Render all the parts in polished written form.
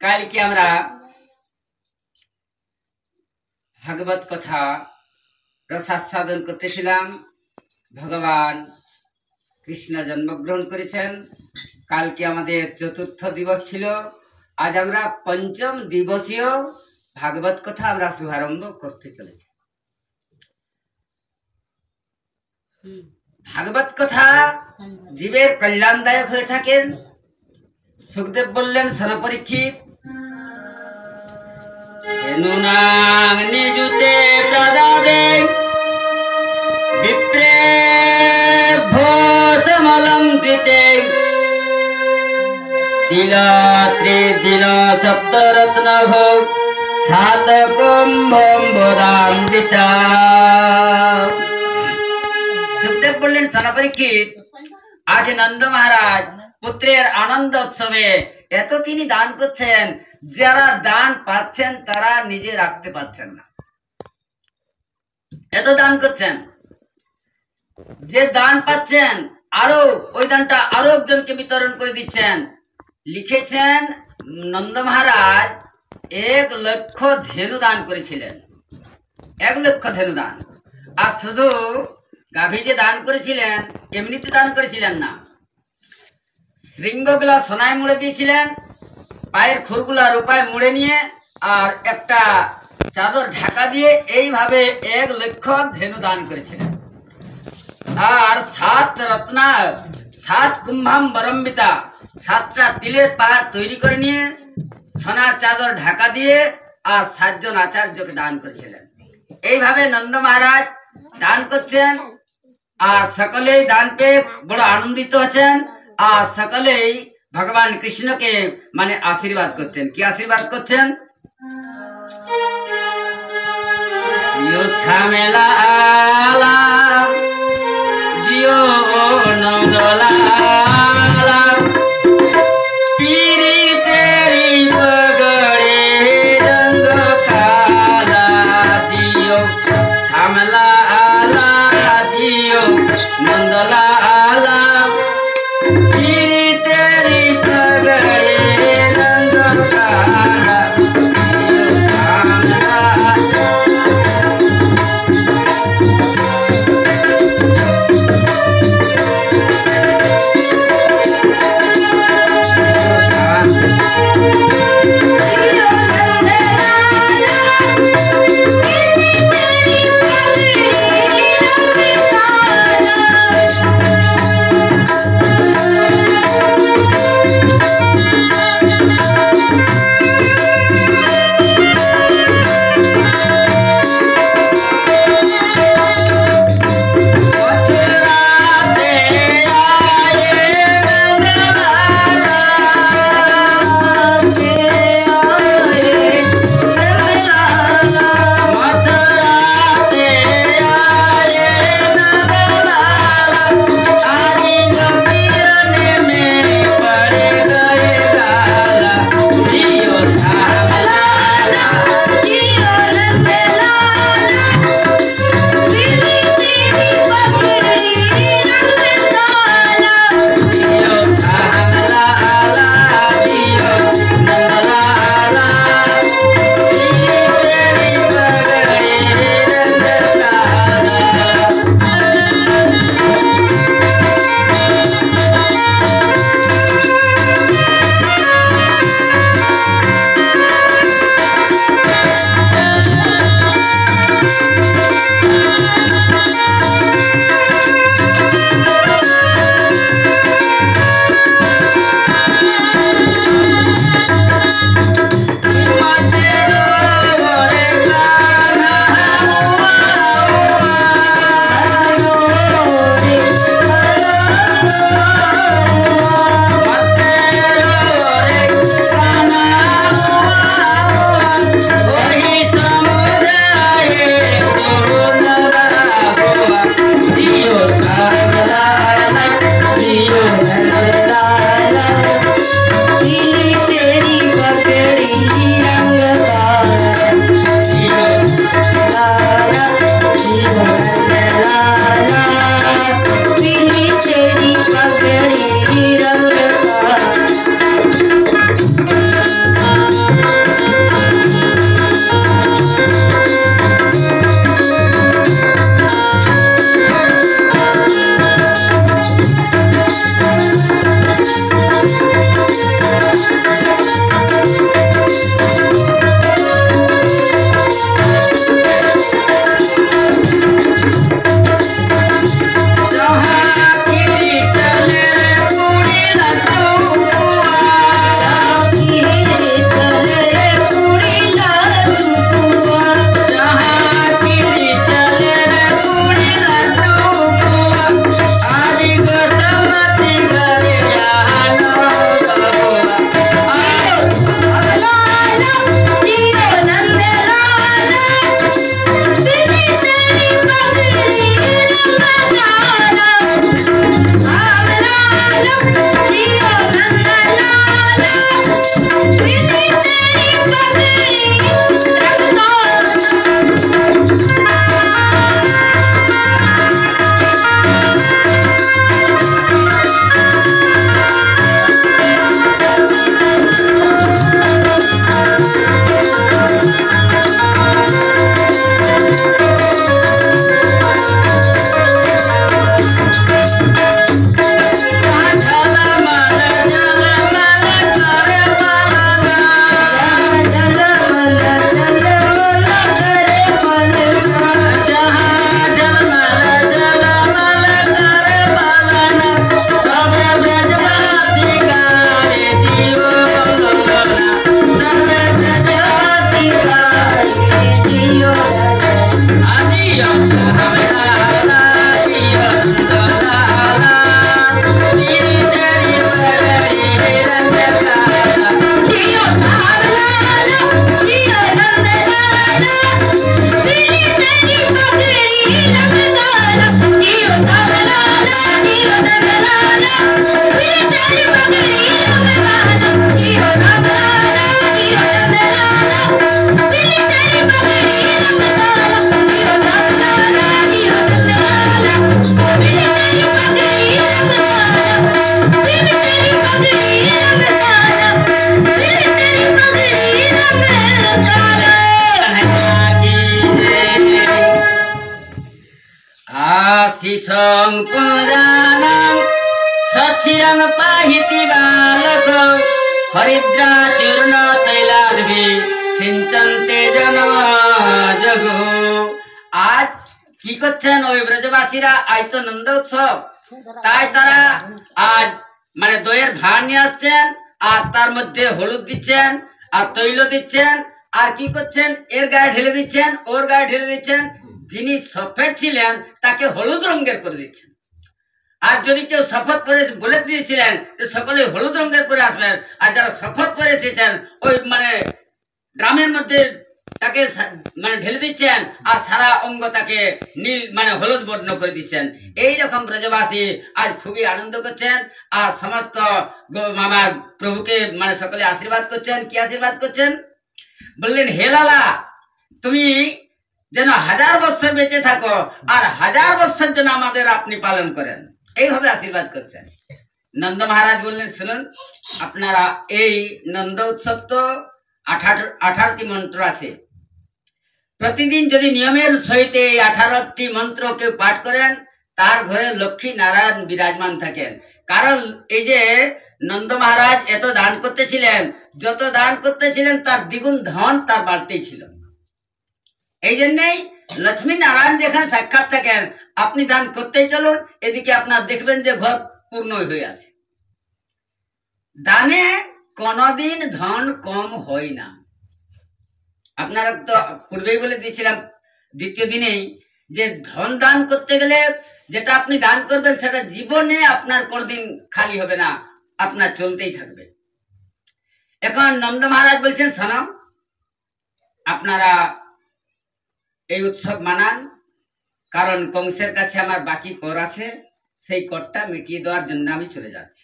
কাল কি আমরা ভাগবত কথা রসাস্বাদন করতেছিলাম। ভগবান কৃষ্ণ জন্মগ্রহণ করেছেন। কালকে আমাদের চতুর্থ দিবস ছিল। আজ আমরা পঞ্চম দিবসীয় ভাগবত কথা আমরা শুভারম্ভ করতে চলেছি। ভাগবত কথা জীবের কল্যাণদায়ক হয়ে থাকেন। সুখদেব বললেন শোনো পরীক্ষিত, নিযুতে প্রদাদে বিপ্রে ভোসমলং কৃতে তিল সপ্তরত্ন সাত কুম্ভম্বদামৃতা। সুখদেব বললেন শোনো পরীক্ষিত, আজ নন্দ মহারাজ পুত্রের আনন্দ উৎসবে এত তিনি দান করছেন, যারা দান পাচ্ছেন তারা নিজে রাখতে পারছেন না, এত দান করছেন। যে দান পাচ্ছেন আরো ওই দানটা আরো একজনকে বিতরণ করে দিচ্ছেন। লিখেছেন নন্দ মহারাজ 1,00,000 ধেনু দান করেছিলেন, 1,00,000 ধেনু দান। আর শুধু গাভী যে দান করেছিলেন এমনিতে দান করেছিলেন না, শৃঙ্গগুলা সোনায় মুড়ে দিয়েছিলেন, পায়ের খুরগুলা রূপায় মুড়ে নিয়ে আর একটা চাদর ঢাকা দিয়ে এইভাবে 1,00,000 ধেনু দান করেছিলেন। আর 7 রত্না 7 কুম্ভাম বরম্বিতা 7টা তিলের পাহাড় তৈরি করে নিয়ে সোনার চাদর ঢাকা দিয়ে আর 7 জন আচার্যকে দান করেছিলেন। এইভাবে নন্দ মহারাজ দান করছেন আর সকলেই দান পেয়ে বড় আনন্দিত হচ্ছেন আর সকলেই ভগবান কৃষ্ণকে মানে আশীর্বাদ করছেন। কি আশীর্বাদ করছেন? জিও শ্যামেলা আলা, জিও নন্দলা, পীরি তেরি পগড়ে রঙ্গ কালা, জিও শ্যামেলা আলা, জিও নন্দলা, पीरी तेरी पगड़े रंग काला, পুরাণং সচিরং পাহিতি বালক হরিদ্রা চূর্ণ তৈলাদ্ভি সিঞ্চন্তে জনম জগ। আজ কি করছেন ওই ব্রজবাসীরা? আজ তো নন্দ উৎসব, তাই তারা আজ মানে দইয়ের ভাঁড় নিয়ে আসছেন, আর তার মধ্যে হলুদ দিচ্ছেন আর তৈল দিচ্ছেন, আর কি করছেন এর গায়ে ঢেলে দিচ্ছেন, ওর গায়ে ঢেলে দিচ্ছেন। যিনি সফেদ ছিলেন তাকে হলুদ রঙের করে দিচ্ছেন, আর যদি কেউ শপথ পরে বলে দিয়েছিলেন যে সকলে হলুদ রঙের পরে আসবেন, আর যারা শপথ পরে এসেছেন ওই মানে ড্রামের মধ্যে তাকে মানে ঢেলে দিচ্ছেন, আর সারা অঙ্গ তাকে নীল মানে হলুদ বর্ণ করে দিচ্ছেন। এইরকম ব্রজবাসী আজ খুবই আনন্দ করছেন, আর সমস্ত আমার প্রভুকে মানে সকলে আশীর্বাদ করছেন। কি আশীর্বাদ করছেন? বললেন, হে লালা, তুমি যেন 1000 বছর বেঁচে থাকো, আর 1000 বছর যেন আমাদের আপনি পালন করেন, এইভাবে আশীর্বাদ করছেন। নন্দ মহারাজ বললেন, শুনুন, আপনারা এই নন্দ উৎসব তো 18টি মন্ত্র আছে। প্রতিদিন যদি নিয়মের সহিত এই 18টি মন্ত্র কেউ পাঠ করেন, তার ঘরে লক্ষ্মী নারায়ণ বিরাজমান থাকেন। কারণ এই যে নন্দ মহারাজ এত দান করতেছিলেন, যত দান করতেছিলেন তার দ্বিগুণ ধন তার বাড়তেই ছিল। এই জন্যই লক্ষ্মী নারায়ণ যেখানে সাক্ষাৎ থাকেন, আপনি দান করতেই চলুন, এদিকে আপনার দেখবেন যে ঘর পূর্ণ হয়ে আছে। দানে কোনদিন ধন কম হয় না। আপনারা তো পূর্বেই বলে দিয়েছিলাম দ্বিতীয় দিনেই, যে ধন দান করতে গেলে যেটা আপনি দান করবেন সেটা জীবনে আপনার কোনদিন খালি হবে না, আপনার চলতেই থাকবে। এখন নন্দ মহারাজ বলছেন, শোনো, আপনারা এই উৎসব মানান, কারণ কংসের কাছে আমার বাকি কর আছে, সেই করটা মিটিয়ে দেওয়ার জন্য আমি চলে যাচ্ছি।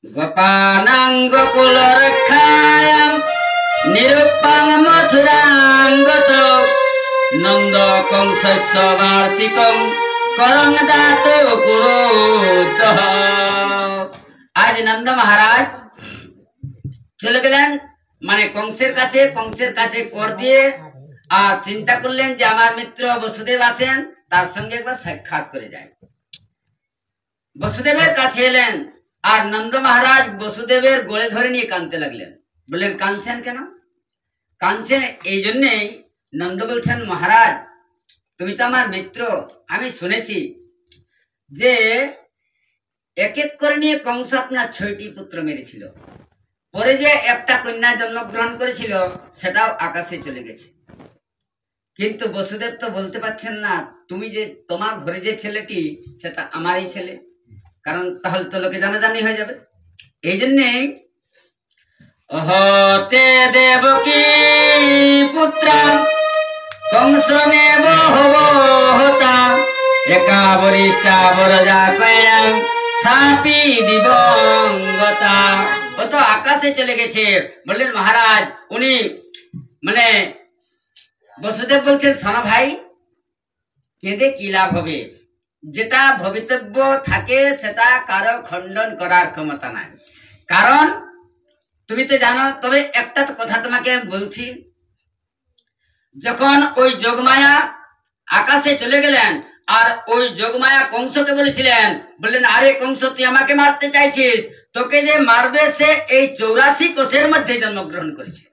গোপানাং গোকুল রক্ষায়াং নিরুপাং মথুরাং গত নন্দ কংসস্য বার্ষিকং করং দাত কুরুতঃ। আজ নন্দ মহারাজ চলে গেলেন মানে কংসের কাছে কর দিয়ে, আর চিন্তা করলেন যে আমার মিত্র বসুদেব আছেন, তার সঙ্গে একবার সাক্ষাৎ করে যায়। বসুদেবের কাছে এলেন, আর নন্দ মহারাজ বসুদেবের গোলে ধরে নিয়ে কাঁদতে লাগলেন। বললেন, কাঁদছেন কেন? কাঁদছেন এই জন্যেই। নন্দ বলছেন, মহারাজ, তুমি তো আমার মিত্র, আমি শুনেছি যে এক এক করে নিয়ে কংস আপনার 6টি পুত্র মেরেছিল, পরে যে একটা কন্যা জন্মগ্রহণ করেছিল সেটাও আকাশে চলে গেছে। কিন্তু বসুদেব তো বলতে পারছেন না তুমি যে তোমার ঘরে যে ছেলেটি সেটা আমারই ছেলে, কারণ তাহলে তো লোকে জানাজানি হয়ে যাবে। এই জন্যে হতে দেবকী পুত্র কংস নেব হতা একা বরিষ্ঠা বরজা কয়াং সাপি দিবঙ্গতা। ও তো আকাশে চলে গেছে। বললেন, মহারাজ, উনি মানে বসুদেব বলছেন, শোনো ভাই, কেঁদে কি লাভ হবে? যেটা ভবিতব্য থাকে সেটা কারো খণ্ডন করার ক্ষমতা নাই। কারণ তুমি তো জানো, তবে একটা কথা তোমাকে বলছি, যখন ওই যোগমায়া আকাশে চলে গেলেন, আর ওই যোগমায়া কংসকে বলেছিলেন, বললেন, আরে কংস, তুই আমাকে মারতে চাইছিস, তোকে যে মারবে সে এই 84 কোষের মধ্যে জন্মগ্রহণ করেছে।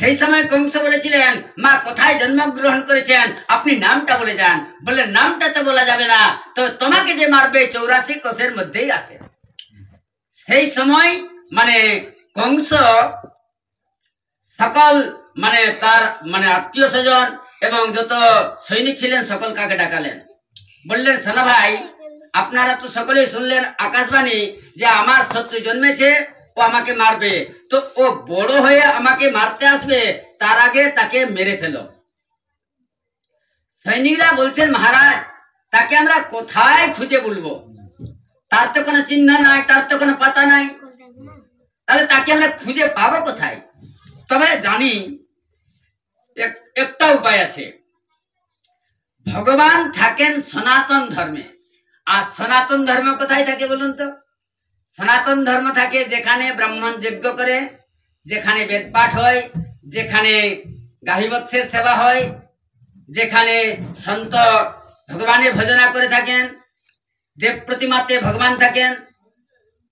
সেই সময় কংস বলেছিলেন, মা কোথায় জন্মগ্রহণ করেছেন, আপনি নামটা বলে যান। বললেন, নামটা তো বলা যাবে না, তো তোমাকে যে মারবে 84 কোষের মধ্যেই আছে। সেই সময় মানে কংস সকল মানে তার মানে আত্মীয় স্বজন এবং যত সৈনিক ছিলেন সকল কাকে ডাকালেন। বললেন, সোনা ভাই, আপনারা তো সকলেই শুনলেন আকাশবাণী যে আমার শত্রু জন্মেছে, ও আমাকে মারবে, তো ও বড় হয়ে আমাকে মারতে আসবে, তার আগে তাকে মেরে ফেলো। সৈনিকরা বলছেন, মহারাজ, তাকে আমরা কোথায় খুঁজে বলবো? তার তো কোনো চিহ্ন নাই, তার তো কোনো পাতা নাই, তাহলে তাকে আমরা খুঁজে পাবো কোথায়? তবে জানি একটা উপায় আছে। ভগবান থাকেন সনাতন ধর্মে। আর সনাতন ধর্ম কোথায় থাকে বলুন তো? সনাতন ধর্ম থাকে যেখানে ব্রাহ্মণ যজ্ঞ করে, যেখানে বেদ পাঠ হয়, যেখানে গাভী বৎসের সেবা হয়, যেখানে সন্ত ভগবানের ভজনা করে থাকেন, দেব প্রতিমাতে ভগবান থাকেন,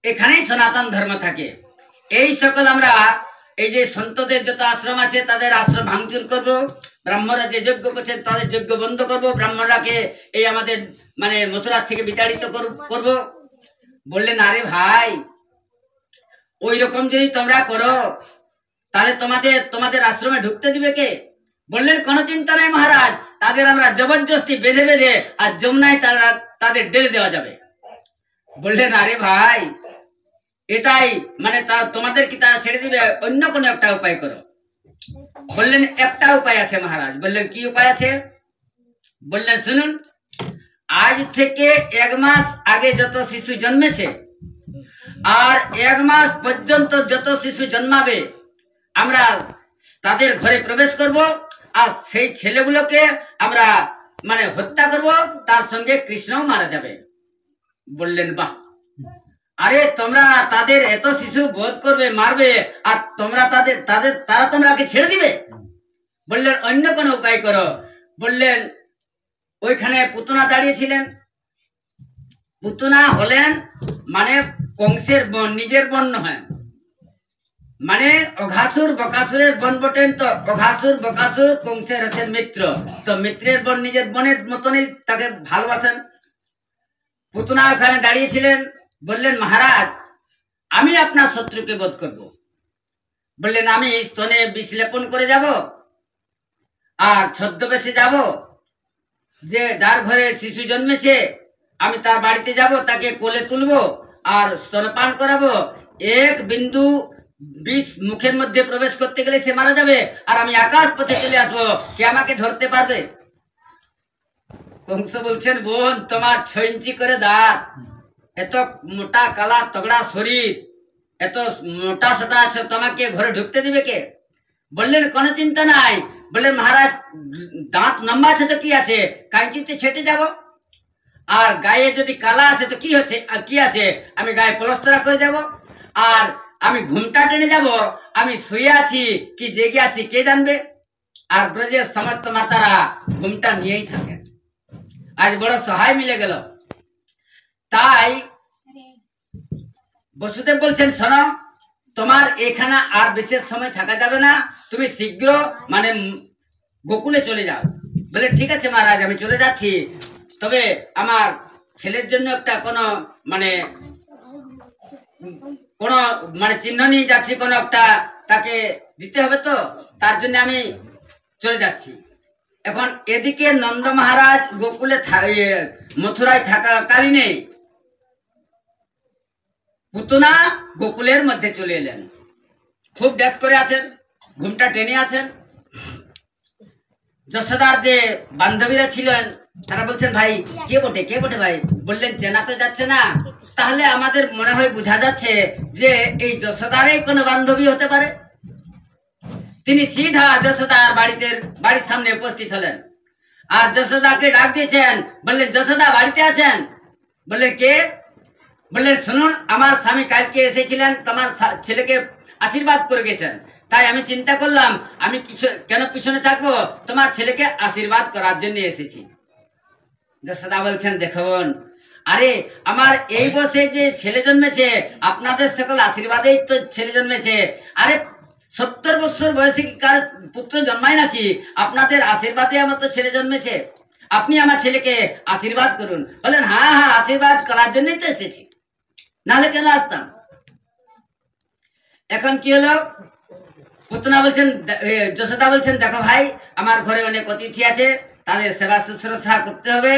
এখানেই সনাতন ধর্ম থাকে। এই সকল আমরা এই যে সন্তদের যত আশ্রম আছে তাদের আশ্রম ভাঙচুর করব, ব্রাহ্মণরা যে যজ্ঞ করছেন তাদের যজ্ঞ বন্ধ করব, ব্রাহ্মণরাকে এই আমাদের মানে মথুরা থেকে বিতাড়িত করব। বললেন আরে ভাই, ওই রকম যদি তোমরা করো তাহলে তোমাদের আশ্রমে ঢুকতে দিবে কে? বললেন কোনো চিন্তা নাই মহারাজ, তাদের আমরা জবরদস্তি বেঁধে বেঁধে আর যমুনায় তাদের ডেলে দেওয়া যাবে। বললেন আরে ভাই, এটাই মানে তোমাদের কি তারা ছেড়ে দিবে? অন্য কোনো একটা উপায় করো। বললেন একটা উপায় আছে মহারাজ। বললেন কি উপায় আছে? বললেন শুনুন, আজ থেকে 1 মাস আগে যত শিশু জন্মেছে আর 1 মাস পর্যন্ত যত শিশু জন্মাবে আমরা তাদের ঘরে প্রবেশ করব আর সেই ছেলেগুলোকে আমরা মানে হত্যা করব, তার সঙ্গে কৃষ্ণও মারা যাবে। বললেন বাহ, আরে তোমরা তাদের এত শিশু বধ করবে, মারবে, আর তোমরা তারা তোমরাকে ছেড়ে দিবে? বললেন অন্য কোনো উপায় করো। বললেন ওইখানে পুতনা দাঁড়িয়েছিলেন, পুতনা হলেন মানে কংসের বোন, নিজের বোন নয়, মানে অঘাসুর বকাসুরের বোন বটেন। তো অঘাসুর বকাসুর কংসের হচ্ছেন মিত্র, তো মিত্রের বোন নিজের বোনের মতনই তাকে ভালোবাসেন। পুতনা ওখানে দাঁড়িয়েছিলেন। বললেন মহারাজ, আমি আপনার শত্রুকে বধ করব। বললেন আমি স্তনে বিষ লেপন করে যাব আর ছদ্মবেশে যাব, যে যার ঘরে শিশু জন্মেছে আমি তার বাড়িতে যাব, তাকে কোলে তুলবো আর স্তনপান করাবো। 1 বিন্দু বিষ মুখের মধ্যে প্রবেশ করতে গেলে সে মারা যাবে, আর আমি আকাশ পথে চলে আসবো, কে আমাকে ধরতে পারবে? কংস বলছেন বোন, তোমার 6 ইঞ্চি করে দাঁত, এত মোটা কালা তগড়া শরীর, এত মোটা সোটা আছে, তোমাকে ঘরে ঢুকতে দিবে কে? বললেন কোনো চিন্তা নাই। বললেন মহারাজ, দাঁত লম্বা আছে তো কি আছে, কাঁচিতে ছেটে যাব, আর গায়ে যদি কালা আছে তো কি হচ্ছে, আর কি আছে, আমি গায়ে প্লাস্টার করে যাব, আর আমি ঘুমটা টেনে যাব, আমি শুয়ে আছি কি জেগে আছি কে জানবে? আর ব্রজের সমস্ত মাতারা ঘুমটা নিয়েই থাকে। আজ বড় সহায় মিলে গেল। তাই বসুদেব বলছেন শোনো, তোমার এখানে আর বিশেষ সময় থাকা যাবে না, তুমি শীঘ্র মানে গোকুলে চলে যাও। বলে ঠিক আছে মহারাজ, আমি চলে যাচ্ছি, তবে আমার ছেলের জন্য একটা কোনো মানে চিহ্ন নিয়ে যাচ্ছি, কোনো একটা তাকে দিতে হবে, তো তার জন্য আমি চলে যাচ্ছি। এখন এদিকে নন্দ মহারাজ গোকুলে মথুরায় থাকাকালীনে পুতনা গোকুলের মধ্যে চলে এলেন, খুব ড্যাস করে আছেন, ঘুমটা টেনে আছেন। যশোদার যে বান্ধবীরা ছিলেন তারা বলছেন ভাই কে বটে ভাই? বললেন চেনা তো যাচ্ছে না। তাহলে আমাদের মনে হয় বোঝা যাচ্ছে যে এই যশোদারই কোনো বান্ধবী হতে পারে। তিনি সিধা যশোদার বাড়ির সামনে উপস্থিত হলেন আর যশোদাকে ডাক দিয়েছেন। বললেন যশোদা বাড়িতে আছেন? বললেন কে? বললেন শুনুন, আমার স্বামী কালকে এসেছিলেন, তোমার ছেলেকে আশীর্বাদ করে গেছেন, তাই আমি চিন্তা করলাম আমি কেন পিছনে থাকবো, তোমার ছেলেকে আশীর্বাদ করার জন্য এসেছি। যশোদা বলছেন দেখুন, আরে আমার এই বয়সে যে ছেলে জন্মেছে, আপনাদের সকল আশীর্বাদেই তো ছেলে জন্মেছে। আরে 70 বছর বয়সে কি কার পুত্র জন্মায় নাকি? আপনাদের আশীর্বাদে আমার তো ছেলে জন্মেছে, আপনি আমার ছেলেকে আশীর্বাদ করুন। বললেন হ্যাঁ হ্যাঁ, আশীর্বাদ করার জন্যই তো এসেছি, নাহলে কেন আসতাম। এখন কি হলো, পুতনা বলছেন, যশোদা বলছেন দেখো ভাই, আমার ঘরে অনেক অতিথি আছে, তাদের সেবা শুশ্রূষা করতে হবে,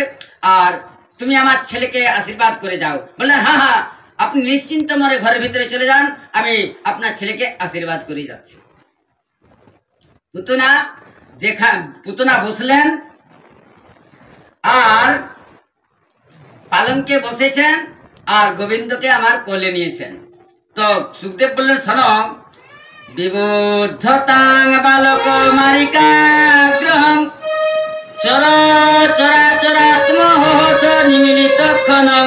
আর তুমি আমার ছেলেকে আশীর্বাদ করে যাও। বললেন হ্যাঁ হ্যাঁ, আপনি নিশ্চিন্ত মনে ঘরের ভিতরে চলে যান, আমি আপনার ছেলেকে আশীর্বাদ করে যাচ্ছি। পুতনা বসলেন আর পালঙ্কে বসেছেন আর গোবিন্দকে আমার কোলে নিয়েছেন। তো সুখদেব বললেন শোনো, বিবুদ্ধতাং বালক মারিকা গ্রহং চরাচরাত্মহস নিমিলিত ক্ষণং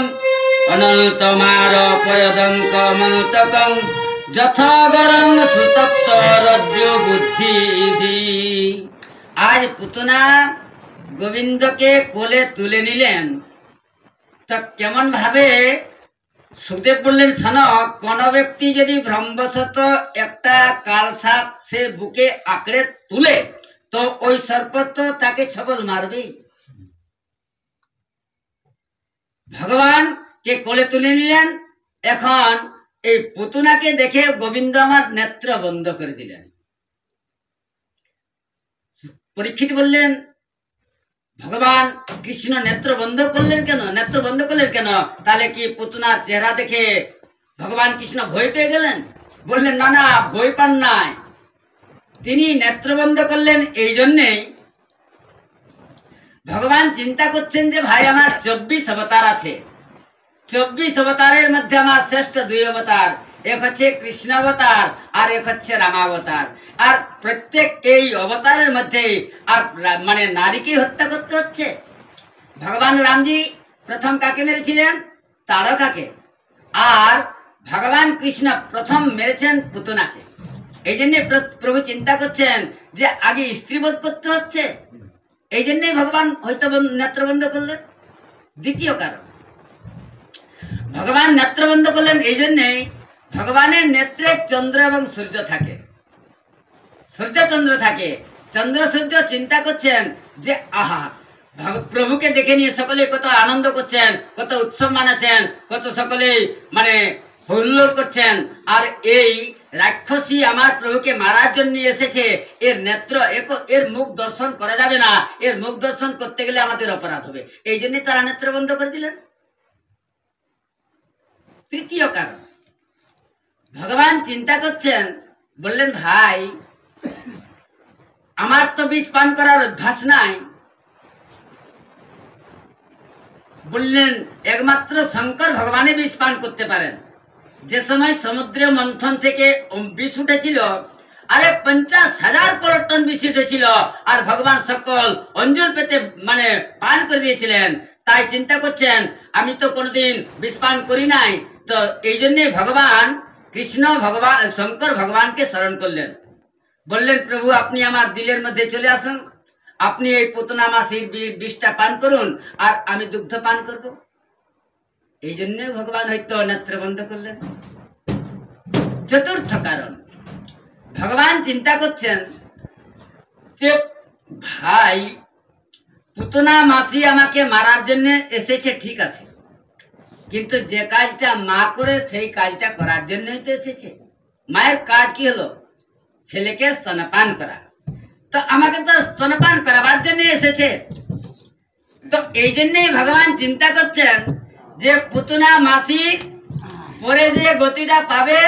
অনন্তমার পয়দঙ্ক মন্তকং যথগরং সুতপ্ত রজ্জু বুদ্ধি। আজ পুতনা গোবিন্দকে কোলে তুলে নিলেন, তা কেমন ভাবে সুখদেব বললেন, সনক, কোন ব্যক্তি যদি ভ্রমবশত একটা কালসাপ সে বুকে আঁকড়ে তুলে, তো ওই সর্প তো তাকে ছবল মারবেই। ভগবান কে কোলে তুলে নিলেন। এখন এই পুতুনাকে দেখে গোবিন্দ আমার নেত্র বন্ধ করে দিলেন। পরীক্ষিত বললেন, ভগবান কৃষ্ণ নেত্র বন্ধ করলেন কেন? নেত্র বন্ধ করলেন কেন? তাহলে কি পুতুনার চেহারা দেখে ভগবান কৃষ্ণ ভয় পেয়ে গেলেন? বললেন, না না, ভয় পান নাই। তিনি নেত্র বন্ধ করলেন এই জন্যেই, ভগবান চিন্তা করছেন যে ভাই আমার 24 অবতার আছে, 24 অবতারের মধ্যে আমার শ্রেষ্ঠ 2 অবতার, এক হচ্ছে কৃষ্ণ অবতার আর এক হচ্ছে রামাবতার। আর প্রত্যেক এই অবতারের মধ্যে আর মানে নারীকে হত্যা করতে হচ্ছে। ভগবান রামজি প্রথম কাকে মেরেছিলেন? তাড়কাকে। আর ভগবান কৃষ্ণ প্রথম মেরেছেন পুতনাকে। এই জন্য প্রভু চিন্তা করছেন যে আগে স্ত্রীবধ করতে হচ্ছে, এই জন্যই ভগবান হয়তো নেত্র বন্ধ করলেন। দ্বিতীয় কারণ, ভগবান নেত্র বন্ধ করলেন এই জন্যেই, ভগবানের নেত্রে চন্দ্র এবং সূর্য থাকে, সূর্য চন্দ্র থাকে। চন্দ্র সূর্য চিন্তা করছেন যে আহা, প্রভুকে দেখে নিয়ে সকলে কত আনন্দ করছেন, কত উৎসব মানাচ্ছেন, কত সকলে মানে হুল্লোড় করছেন। আর এই রাক্ষসী আমার প্রভুকে মারার জন্য এসেছে, এর নেত্র এর মুখ দর্শন করা যাবে না, এর মুখ দর্শন করতে গেলে আমাদের অপরাধ হবে, এই জন্য তারা নেত্র বন্ধ করে দিলেন। তৃতীয় কারণ, ভগবান চিন্তা করছেন, বললেন ভাই আমার তো বিষ পান করার অভ্যাস নাই। বললেন একমাত্র শঙ্কর ভগবানে বিষ পান করতে পারেন। যে সময় সমুদ্রে মন্থন থেকে বিষ উঠেছিল, আরে 50,000 করোড় টন বিষ উঠেছিল, আর ভগবান সকল অঞ্জল পেতে মানে পান করে দিয়েছিলেন। তাই চিন্তা করছেন আমি তো কোনোদিন বিষ পান করি নাই, তো এই জন্যে ভগবান কৃষ্ণ ভগবান শঙ্কর ভগবানকে স্মরণ করলেন। বললেন প্রভু আপনি আমার দিলের মধ্যে চলে আসুন, আপনি এই পুতনা মাসির বিষটা পান করুন আর আমি দুগ্ধ পান করব। এই জন্য ভগবান হয়তো নেত্র বন্ধ করলেন। চতুর্থ কারণ, ভগবান চিন্তা করছেন যে ভাই পুতনা মাসি আমাকে মারার জন্য এসেছে ঠিক আছে, কিন্তু যে কাজটা মা করে সেই কাজটা করার জন্যই তো এসেছে। মায়ের কাজ কি হলো? ছেলেকে স্তনপান করা, তো আমাকে তো স্তনপান করাবার জন্য এসেছে। তো এই জন্যই ভগবান চিন্তা করছেন যে পুতনা মাসি পরে যে গতিটা পাবে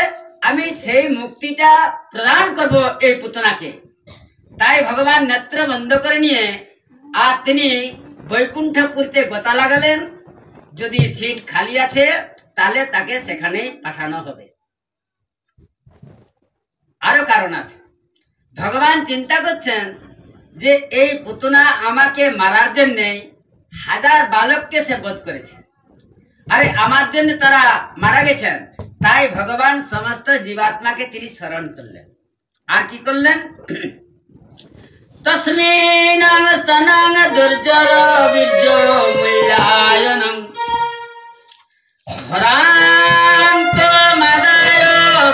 আমি সেই মুক্তিটা প্রদান করব এই পুতনাকে। তাই ভগবান নেত্র বন্ধ করে নিয়ে আর তিনি বৈকুণ্ঠপুরীতে গোতা লাগালেন, যদি সিট খালি আছে তাহলে তাকে সেখানেই পাঠানো হবে। আরো কারণ আছে, ভগবান চিন্তা করছেন যে এই পুতনা আমাকে মারার জন্য 1000 বালককে সে বধ করেছে, আরে আমার জন্য তারা মারা গেছেন। তাই ভগবান সমস্ত জীবাত্মাকে তিনি স্মরণ করলেন। আর কি করলেন? তস্মিন স্তনং দুর্জর বীর্য মূল্যায়নং ভরান্ত মাদায়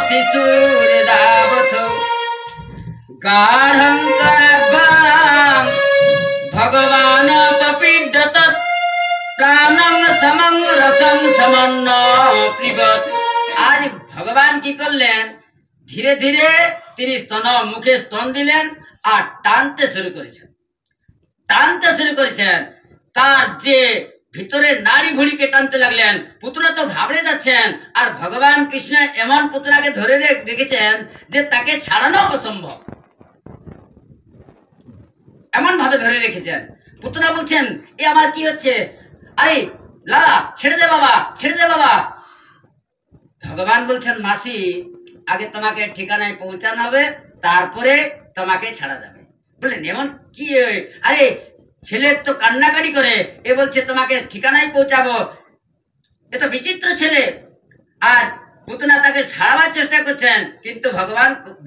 শিশুর দাবথ গাঢ়ং করাভ্যাং ভগবান পপীডত প্রাণং সমং রসং সমন্ন পিবত। আজ ভগবান কি করলেন? ধীরে ধীরে তিনি মুখে স্তন দিলেন আর টানতে শুরু করেছেন, টানতে শুরু করেছেন। তার যে ভিতরে নাড়ি ভুড়িকে টানতে লাগলেন। পুতনা তো ঘাবড়ে যাচ্ছেন, আর ভগবান কৃষ্ণ এমন পুতনাকে ধরে রেখেছেন যে তাকে ছাড়ানো অসম্ভব, এমন ভাবে ধরে রেখেছেন। পুতনা বলছেন এ আমার কি হচ্ছে? আরে লালা ছেড়ে দে বাবা, ছেড়ে দে বাবা। ভগবান বলছেন মাসি আগে তোমাকে ঠিকানায় পৌঁছানো হবে, তারপরে তোমাকে ছাড়া যাবে। বললেন এমন কি? আরে ছেলের তো কান্নাকাটি করে, এ বলছে তোমাকে ঠিকানায় পৌঁছাবো, এ তো বিচিত্র ছেলে। আর পুতনা তাকে ছাড়াবার চেষ্টা করছেন, কিন্তু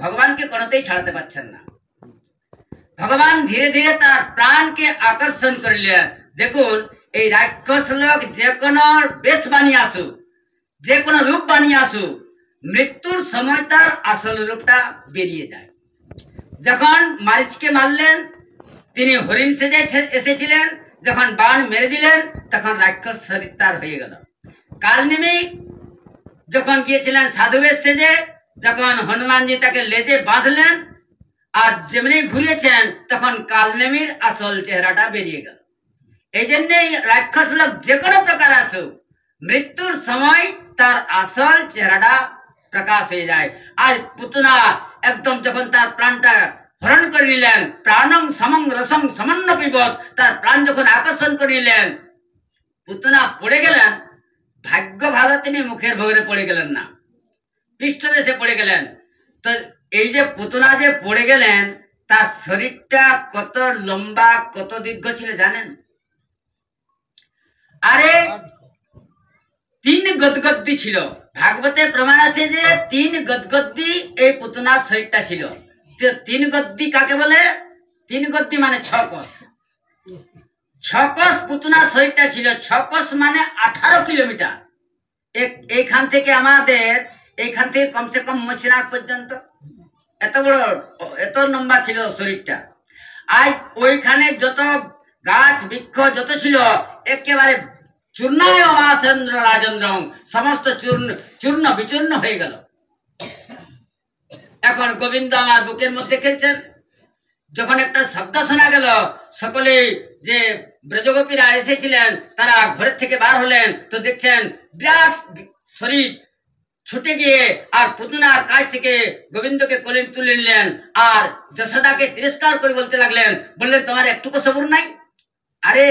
ভগবানকে কোনোতেই ছাড়াতে পারছেন না। ভগবান ধীরে ধীরে তার প্রাণকে আকর্ষণ করিলেন। দেখুন, এই রাক্ষস লোক যে কোনো বেশ বানিয়ে আসুক, যে কোনো রূপ বানিয়ে আসুক, মৃত্যুর সময় তার আসল রূপটা বেরিয়ে যায়। যখন মারিচকে মারলেন, তিনি হরিণ সেজে এসেছিলেন, যখন বাণ মেরে দিলেন তখন রাক্ষস শরীর তার হয়ে গেল। কালনেমি যখন গিয়েছিলেন সাধুবেশ সেজে, যখন হনুমানজি তাকে লেজে বাঁধলেন আর যেমনি ঘুরিয়েছেন তখন কালনেমির আসল চেহারাটা বেরিয়ে গেল। এই জন্যই রাক্ষস লোক যে কোনো প্রকার আসুক, মৃত্যুর সময় তার আসল চেহারাটা প্রকাশ হয়ে যায়। আর পুতনা একদম যখন তার প্রাণটা হরণ করে নিলেন, প্রাণং সমং রসং সামান্য বিপদ, তার প্রাণ যখন আকর্ষণ করে নিলেন, পুতনা পড়ে গেলেন। ভাগ্য ভালো তিনি মুখের ভোগরে পড়ে গেলেন না, পৃষ্ঠদেশে পড়ে গেলেন। তো এই যে পুতনা যে পড়ে গেলেন, তার শরীরটা কত লম্বা কত দীর্ঘ ছিল জানেন? আরে 3 গদগদ্দি ছিল। ভাগবতে প্রমাণ আছে যে 3 গদগদ্দি এই পুতনার শরীরটা ছিল। 3 গদ্দি কাকে বলে? 3 গদ্দি মানে 6 কোষ। 6 কোষ পুতনার শরীরটা ছিল। 6 কোষ মানে 18 কিলোমিটার। এইখান থেকে আমাদের এইখান থেকে কমসে কম মসিনা পর্যন্ত এত বড়, এত লম্বা ছিল শরীরটা। আজ ওইখানে যত গাছ বৃক্ষ যত ছিল একেবারে চূর্ণায় অমাসেন্দ্র রাজেন্দ্র, সমস্ত চূর্ণ বিচূর্ণ হয়ে গেল। এখন গোবিন্দ আমার বুকের মধ্যে খেলছেন। যখন একটা শব্দ শোনা গেল, সকলে যে ব্রজগোপীরা এসেছিলেন তারা ঘরের থেকে বার হলেন, তো দেখছেন বিরাট শরীর ছুটে গিয়ে আর পুতনার কাছ থেকে গোবিন্দকে কোলে তুলে নিলেন আর যশোদাকে তিরস্কার করে বলতে লাগলেন, বললেন তোমার একটুকু সবুর নাই? আরে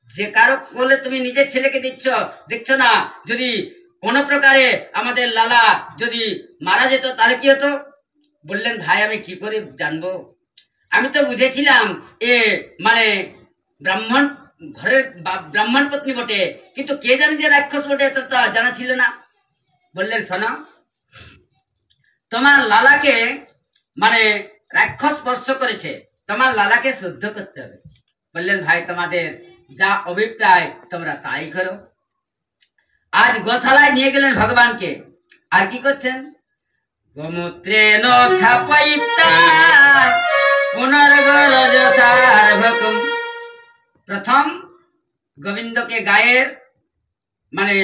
যে কারো কোলে তুমি নিজের ছেলেকে দিচ্ছ, দেখছো না যদি কোনো প্রকারে আমাদের লালা যদি মারা যেত তাহলে কি হতো? বললেন ভাই আমি কি করে জানবো, আমি তো বুঝেছিলাম এ মানে ব্রাহ্মণ ঘরের ব্রাহ্মণ পত্নী বটে, কিন্তু কে জানে যে রাক্ষস বটে তো জানা ছিল না। বললেন শোনো, তোমার লালাকে মানে রাক্ষস স্পর্শ করেছে, তোমার লালাকে শুদ্ধ করতে হবে। বললেন ভাই তোমাদের যা অভিপ্রায় তোমরা তাই করো। আজ গোশালায় নিয়ে গেলেন ভগবানকে, আর কি করছেন? গোমূত্রেণ স্থাপয়িত্বা পুনর্গরজ সার্বকম। প্রথম গোবিন্দকে গায়ের মানে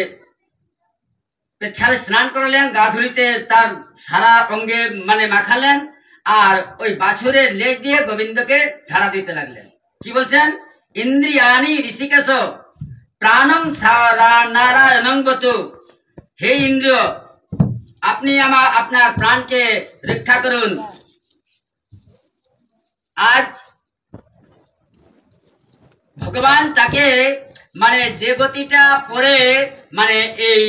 পেছাবে স্নান করালেন, গা ধুলিতে তার সারা অঙ্গে মানে মাখালেন, আর ওই বাছুরের লেজ দিয়ে গোবিন্দকে ঝাড়া দিতে লাগলেন। কি বলছেন? ইন্দ্রিয়াণি ঋষিকেশ প্রাণং নারায়ণং বতু। হে ইন্দ্রিয়, আপনি আপনার প্রাণকে রক্ষা করুন। আজ ভগবান তাকে মানে যে গতিটা পরে মানে এই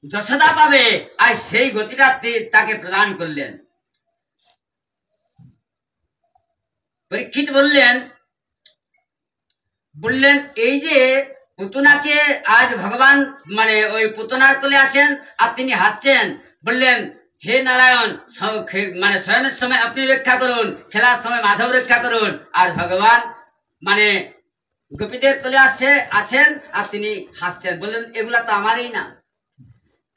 যশোদা পাবে, আর সেই গতিটা তাকে প্রদান করলেন। পরীক্ষিত বললেন এই যে পুতনাকে আজ ভগবান মানে ওই পুতনার কোলে আছেন আর তিনি হাসছেন। বললেন হে নারায়ণ, মানে শয়নের সময় আপনি রক্ষা করুন, খেলার সময় মাধব রক্ষা করুন। আর ভগবান মানে গোপীদের কোলে আছেন আর তিনি হাসছেন। বললেন এগুলা তো আমারই না।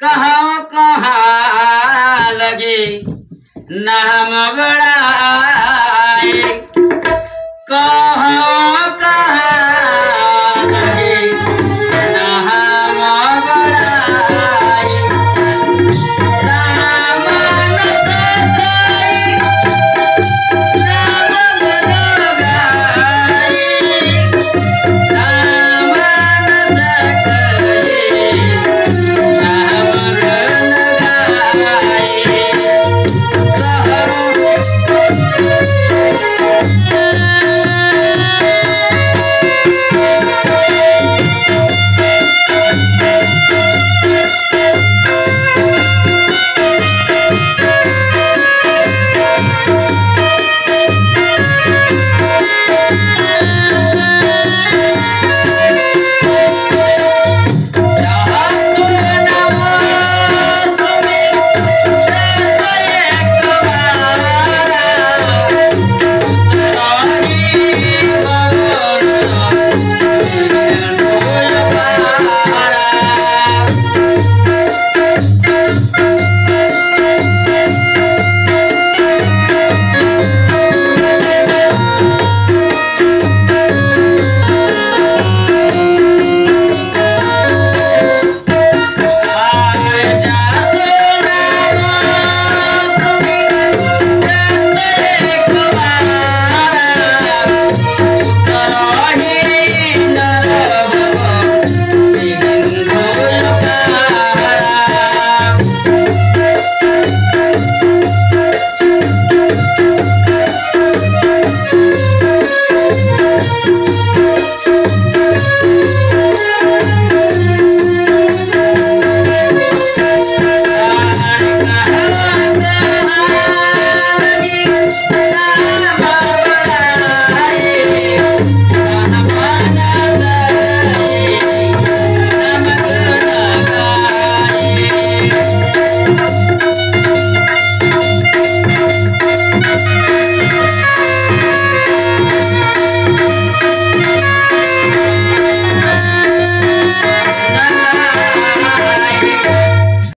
कहाँ कहाँ लगे नाम बड़ाए, कहाँ कहाँ